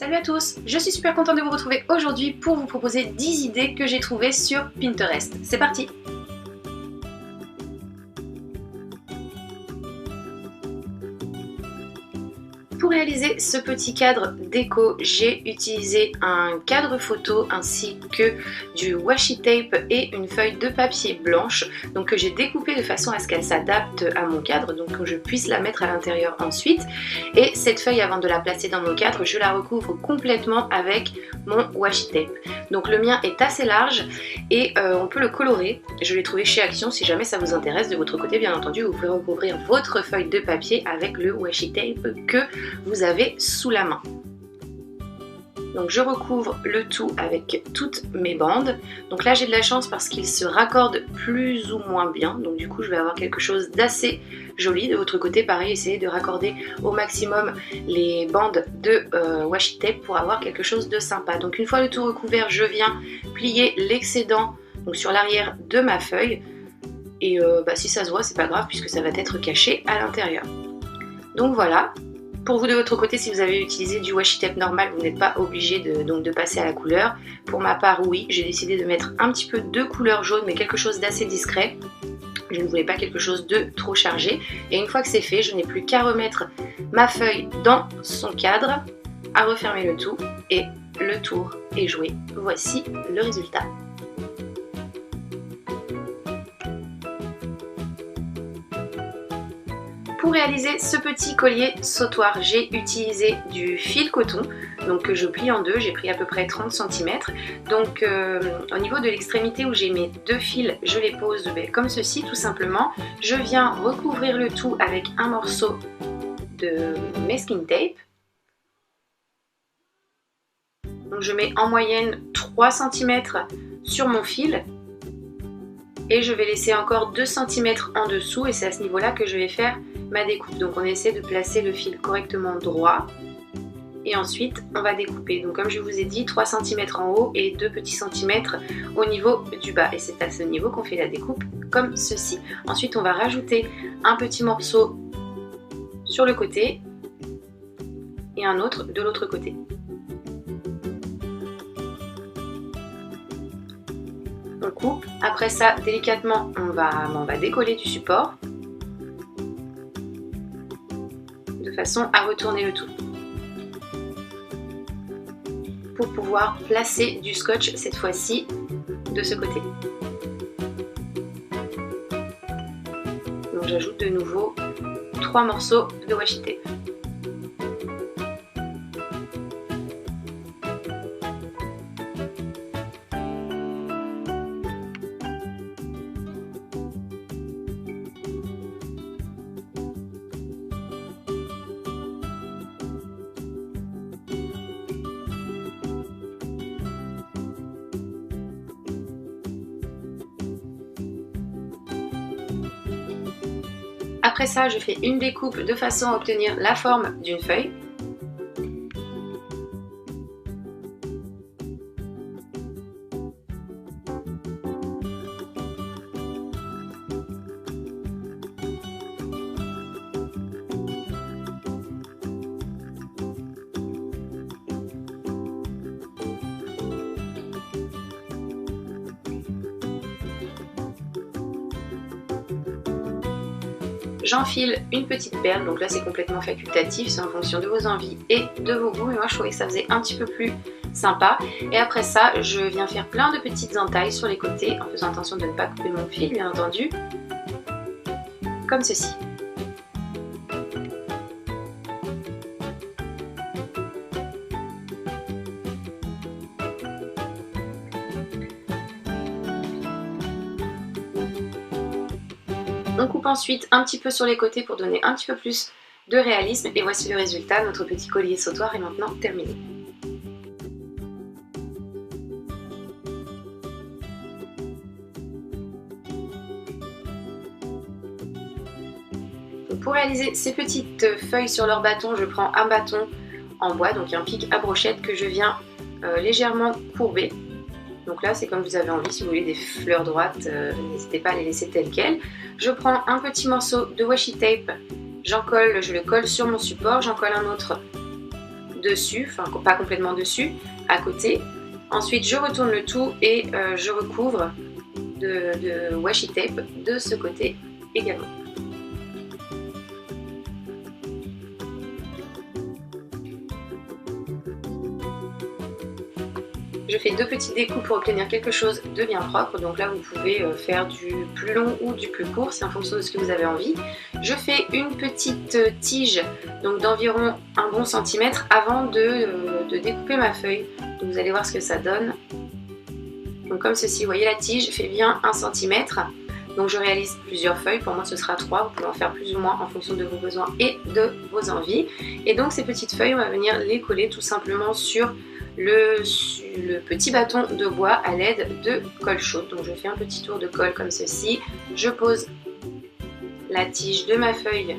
Salut à tous, je suis super contente de vous retrouver aujourd'hui pour vous proposer 10 idées que j'ai trouvées sur Pinterest. C'est parti! Pour réaliser ce petit cadre déco, j'ai utilisé un cadre photo ainsi que du washi tape et une feuille de papier blanche donc que j'ai découpé de façon à ce qu'elle s'adapte à mon cadre, donc que je puisse la mettre à l'intérieur ensuite. Et cette feuille, avant de la placer dans mon cadre, je la recouvre complètement avec mon washi tape. Donc le mien est assez large et on peut le colorer. Je l'ai trouvé chez Action. Si jamais ça vous intéresse, de votre côté bien entendu, vous pouvez recouvrir votre feuille de papier avec le washi tape que vous avez sous la main. Donc je recouvre le tout avec toutes mes bandes. Donc là j'ai de la chance parce qu'il se raccorde plus ou moins bien. Donc du coup je vais avoir quelque chose d'assez joli. De votre côté pareil, essayez de raccorder au maximum les bandes de washi tape pour avoir quelque chose de sympa. Donc une fois le tout recouvert, je viens plier l'excédent donc sur l'arrière de ma feuille. Et si ça se voit, c'est pas grave puisque ça va être caché à l'intérieur. Donc voilà. Pour vous de votre côté, si vous avez utilisé du washi tape normal, vous n'êtes pas obligé de passer à la couleur. Pour ma part, oui, j'ai décidé de mettre un petit peu de couleur jaune, mais quelque chose d'assez discret. Je ne voulais pas quelque chose de trop chargé. Et une fois que c'est fait, je n'ai plus qu'à remettre ma feuille dans son cadre, à refermer le tout, et le tour est joué. Voici le résultat. Pour réaliser ce petit collier sautoir, j'ai utilisé du fil coton donc que je plie en deux, j'ai pris à peu près 30 cm. Donc au niveau de l'extrémité où j'ai mes deux fils, je les pose comme ceci tout simplement. Je viens recouvrir le tout avec un morceau de masking tape. Donc je mets en moyenne 3 cm sur mon fil. Et je vais laisser encore 2 cm en dessous et c'est à ce niveau-là que je vais faire ma découpe. Donc on essaie de placer le fil correctement droit et ensuite on va découper. Donc comme je vous ai dit, 3 cm en haut et 2 petits centimètres au niveau du bas. Et c'est à ce niveau qu'on fait la découpe comme ceci. Ensuite on va rajouter un petit morceau sur le côté et un autre de l'autre côté. On coupe, après ça délicatement on va décoller du support de façon à retourner le tout pour pouvoir placer du scotch cette fois-ci de ce côté. Donc j'ajoute de nouveau 3 morceaux de washi tape. Après ça, je fais une découpe de façon à obtenir la forme d'une feuille. J'enfile une petite perle, donc là c'est complètement facultatif, c'est en fonction de vos envies et de vos goûts, mais moi je trouvais que ça faisait un petit peu plus sympa. Et après ça, je viens faire plein de petites entailles sur les côtés, en faisant attention de ne pas couper mon fil bien entendu, comme ceci. On coupe ensuite un petit peu sur les côtés pour donner un petit peu plus de réalisme et voici le résultat, notre petit collier sautoir est maintenant terminé. Donc pour réaliser ces petites feuilles sur leur bâton, je prends un bâton en bois, donc un pic à brochette que je viens légèrement courber. Donc là c'est comme vous avez envie, si vous voulez des fleurs droites, n'hésitez pas à les laisser telles quelles. Je prends un petit morceau de washi tape, je le colle sur mon support, j'en colle un autre dessus, enfin pas complètement dessus, à côté. Ensuite je retourne le tout et je recouvre de washi tape de ce côté également. Je fais 2 petites découpes pour obtenir quelque chose de bien propre. Donc là, vous pouvez faire du plus long ou du plus court, c'est en fonction de ce que vous avez envie. Je fais une petite tige, donc d'environ un bon centimètre avant de découper ma feuille. Donc vous allez voir ce que ça donne. Donc comme ceci, vous voyez la tige fait bien 1 cm. Donc je réalise plusieurs feuilles, pour moi ce sera 3, vous pouvez en faire plus ou moins en fonction de vos besoins et de vos envies. Et donc ces petites feuilles, on va venir les coller tout simplement sur le petit bâton de bois à l'aide de colle chaude. Donc je fais un petit tour de colle comme ceci, je pose la tige de ma feuille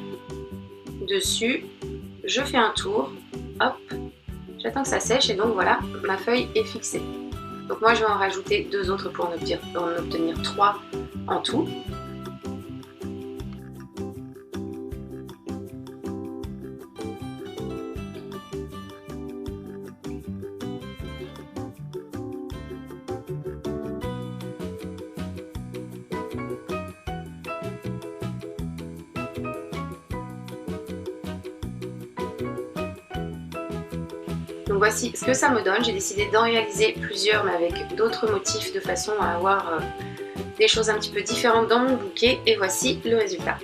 dessus, je fais un tour, hop, j'attends que ça sèche et donc voilà, ma feuille est fixée. Donc moi je vais en rajouter 2 autres pour en obtenir 3 en tout. Donc voici ce que ça me donne. J'ai décidé d'en réaliser plusieurs mais avec d'autres motifs de façon à avoir des choses un petit peu différentes dans mon bouquet et voici le résultat.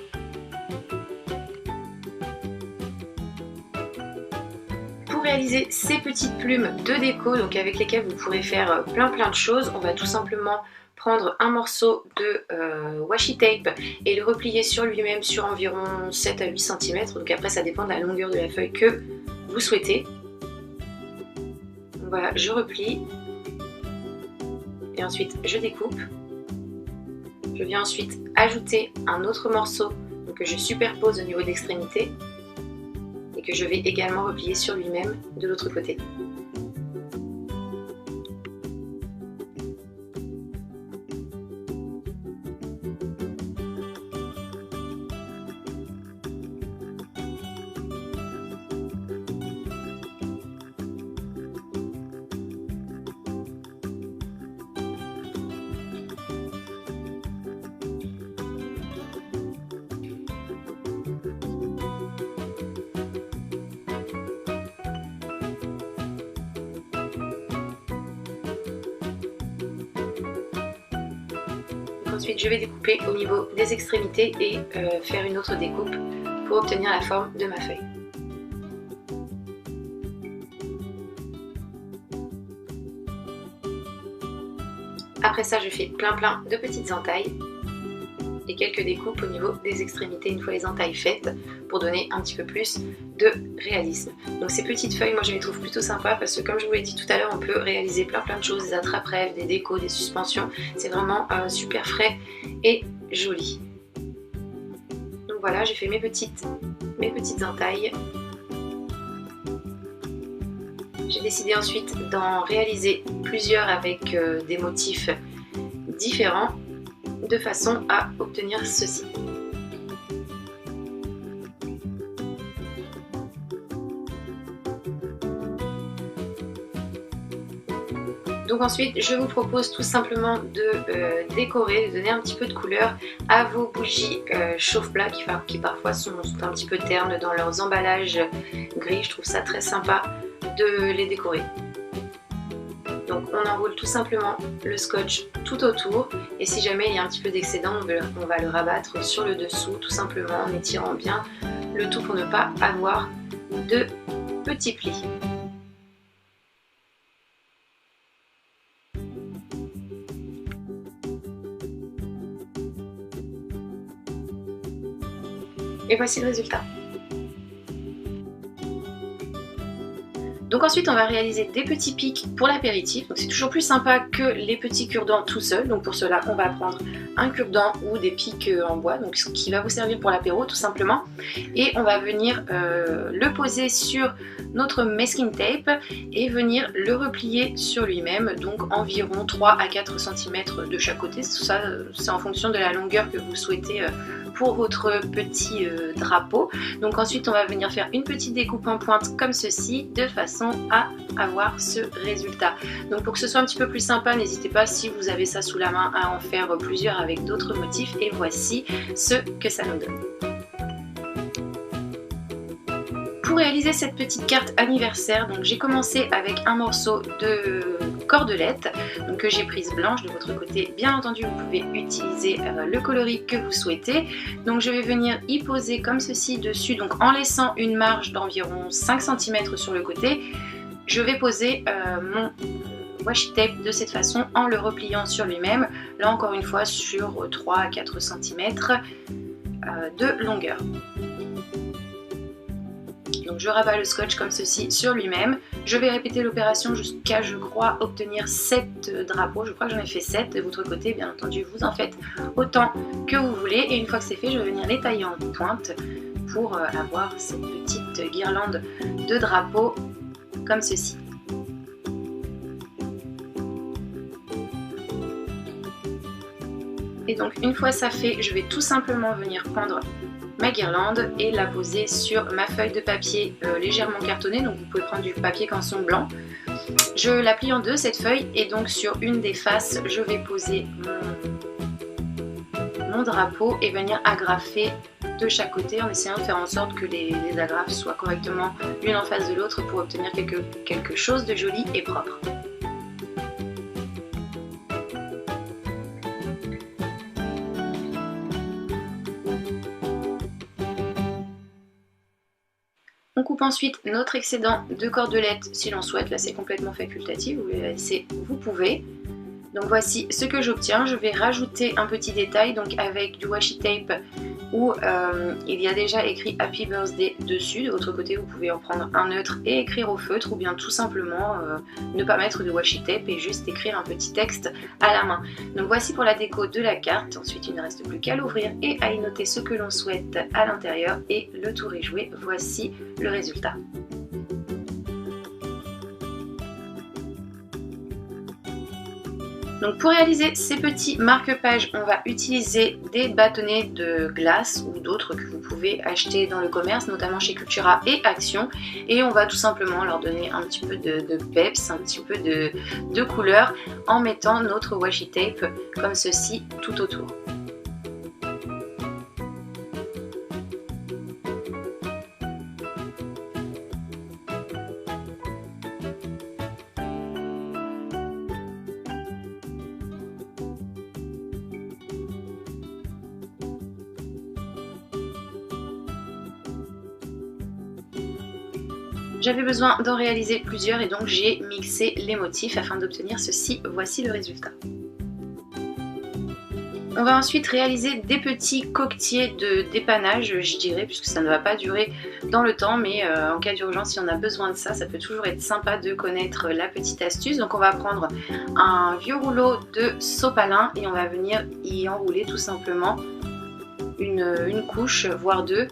Pour réaliser ces petites plumes de déco, donc avec lesquelles vous pourrez faire plein de choses, on va tout simplement prendre un morceau de washi tape et le replier sur lui-même sur environ 7 à 8 cm. Donc après ça dépend de la longueur de la feuille que vous souhaitez. Donc voilà, je replie et ensuite je découpe. Je viens ensuite ajouter un autre morceau que je superpose au niveau de l'extrémité et que je vais également replier sur lui-même de l'autre côté. Ensuite, je vais découper au niveau des extrémités et faire une autre découpe pour obtenir la forme de ma feuille. Après ça, je fais plein de petites entailles et quelques découpes au niveau des extrémités une fois les entailles faites pour donner un petit peu plus de réalisme. Donc ces petites feuilles, moi je les trouve plutôt sympas parce que comme je vous l'ai dit tout à l'heure, on peut réaliser plein de choses, des attrape-rêves, des décos, des suspensions. C'est vraiment super frais et joli. Donc voilà, j'ai fait mes petites entailles. J'ai décidé ensuite d'en réaliser plusieurs avec des motifs différents de façon à obtenir ceci. Donc ensuite, je vous propose tout simplement de décorer, de donner un petit peu de couleur à vos bougies chauffe-plat qui parfois sont un petit peu ternes dans leurs emballages gris. Je trouve ça très sympa de les décorer. Donc on enroule tout simplement le scotch tout autour et si jamais il y a un petit peu d'excédent, on va le rabattre sur le dessous tout simplement en étirant bien le tout pour ne pas avoir de petits plis. Et voici le résultat. Donc ensuite on va réaliser des petits pics pour l'apéritif, donc c'est toujours plus sympa que les petits cure-dents tout seul. Donc pour cela on va prendre un cure-dent ou des pics en bois, donc qui va vous servir pour l'apéro tout simplement, et on va venir le poser sur notre masking tape et venir le replier sur lui-même, donc environ 3 à 4 cm de chaque côté. Tout ça c'est en fonction de la longueur que vous souhaitez pour votre petit drapeau. Donc ensuite on va venir faire une petite découpe en pointe comme ceci de façon à avoir ce résultat. Donc pour que ce soit un petit peu plus sympa, n'hésitez pas, si vous avez ça sous la main, à en faire plusieurs avec d'autres motifs, et voici ce que ça nous donne. Pour réaliser cette petite carte anniversaire, donc j'ai commencé avec un morceau de cordelette donc que j'ai prise blanche. De votre côté, bien entendu, vous pouvez utiliser le coloris que vous souhaitez. Donc je vais venir y poser comme ceci dessus, donc en laissant une marge d'environ 5 cm sur le côté. Je vais poser mon washi tape de cette façon en le repliant sur lui-même, là encore une fois sur 3 à 4 cm de longueur. Donc je rabats le scotch comme ceci sur lui-même. Je vais répéter l'opération jusqu'à, je crois, obtenir 7 drapeaux. Je crois que j'en ai fait 7. De votre côté, bien entendu, vous en faites autant que vous voulez. Et une fois que c'est fait, je vais venir les tailler en pointe pour avoir cette petite guirlande de drapeaux comme ceci. Et donc une fois ça fait, je vais tout simplement venir prendre ma guirlande et la poser sur ma feuille de papier légèrement cartonnée. Donc vous pouvez prendre du papier canson blanc. Je la plie en deux cette feuille, et donc sur une des faces je vais poser mon drapeau et venir agrafer de chaque côté en essayant de faire en sorte que les agrafes soient correctement l'une en face de l'autre pour obtenir quelque chose de joli et propre. On coupe ensuite notre excédent de cordelette si l'on souhaite. Là c'est complètement facultatif, vous voulez la laisser, vous pouvez. Donc voici ce que j'obtiens. Je vais rajouter un petit détail donc avec du washi tape où il y a déjà écrit Happy Birthday dessus. De votre côté, vous pouvez en prendre un neutre et écrire au feutre, ou bien tout simplement ne pas mettre de washi tape et juste écrire un petit texte à la main. Donc voici pour la déco de la carte. Ensuite il ne reste plus qu'à l'ouvrir et à y noter ce que l'on souhaite à l'intérieur, et le tour est joué. Voici le résultat. Donc pour réaliser ces petits marque-pages, on va utiliser des bâtonnets de glace ou d'autres que vous pouvez acheter dans le commerce, notamment chez Cultura et Action, et on va tout simplement leur donner un petit peu de peps, un petit peu de couleur en mettant notre washi tape comme ceci tout autour. J'avais besoin d'en réaliser plusieurs et donc j'ai mixé les motifs afin d'obtenir ceci. Voici le résultat. On va ensuite réaliser des petits coquetiers de dépannage, je dirais, puisque ça ne va pas durer dans le temps, mais en cas d'urgence, si on a besoin de ça, ça peut toujours être sympa de connaître la petite astuce. Donc on va prendre un vieux rouleau de sopalin et on va venir y enrouler tout simplement une couche, voire deux,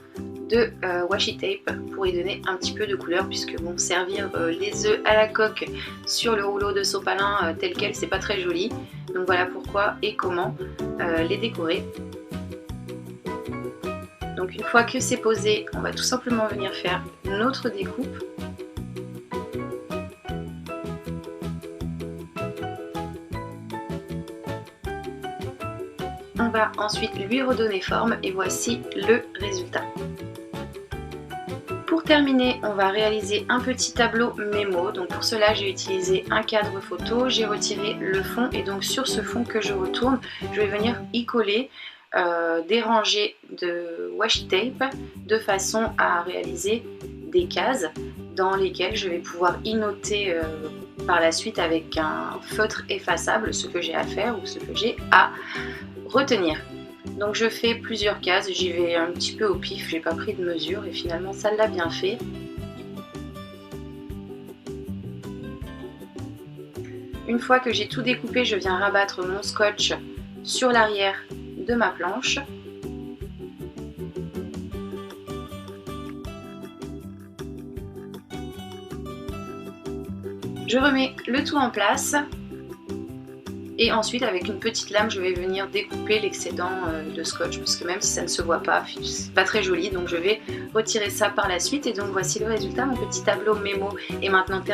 de washi tape pour y donner un petit peu de couleur, puisque bon, servir les œufs à la coque sur le rouleau de sopalin tel quel, c'est pas très joli. Donc voilà pourquoi et comment les décorer. Donc une fois que c'est posé, on va tout simplement venir faire notre découpe. On va ensuite lui redonner forme et voici le résultat. Pour terminer, on va réaliser un petit tableau mémo. Donc pour cela, j'ai utilisé un cadre photo, j'ai retiré le fond et donc sur ce fond que je retourne, je vais venir y coller des rangées de washi tape de façon à réaliser des cases dans lesquelles je vais pouvoir y noter par la suite avec un feutre effaçable ce que j'ai à faire ou ce que j'ai à retenir. Donc je fais plusieurs cases, j'y vais un petit peu au pif, j'ai pas pris de mesure et finalement ça l'a bien fait. Une fois que j'ai tout découpé, je viens rabattre mon scotch sur l'arrière de ma planche. Je remets le tout en place. Et ensuite avec une petite lame je vais venir découper l'excédent de scotch, parce que même si ça ne se voit pas, c'est pas très joli, donc je vais retirer ça par la suite. Et donc voici le résultat, mon petit tableau mémo est maintenant terminé.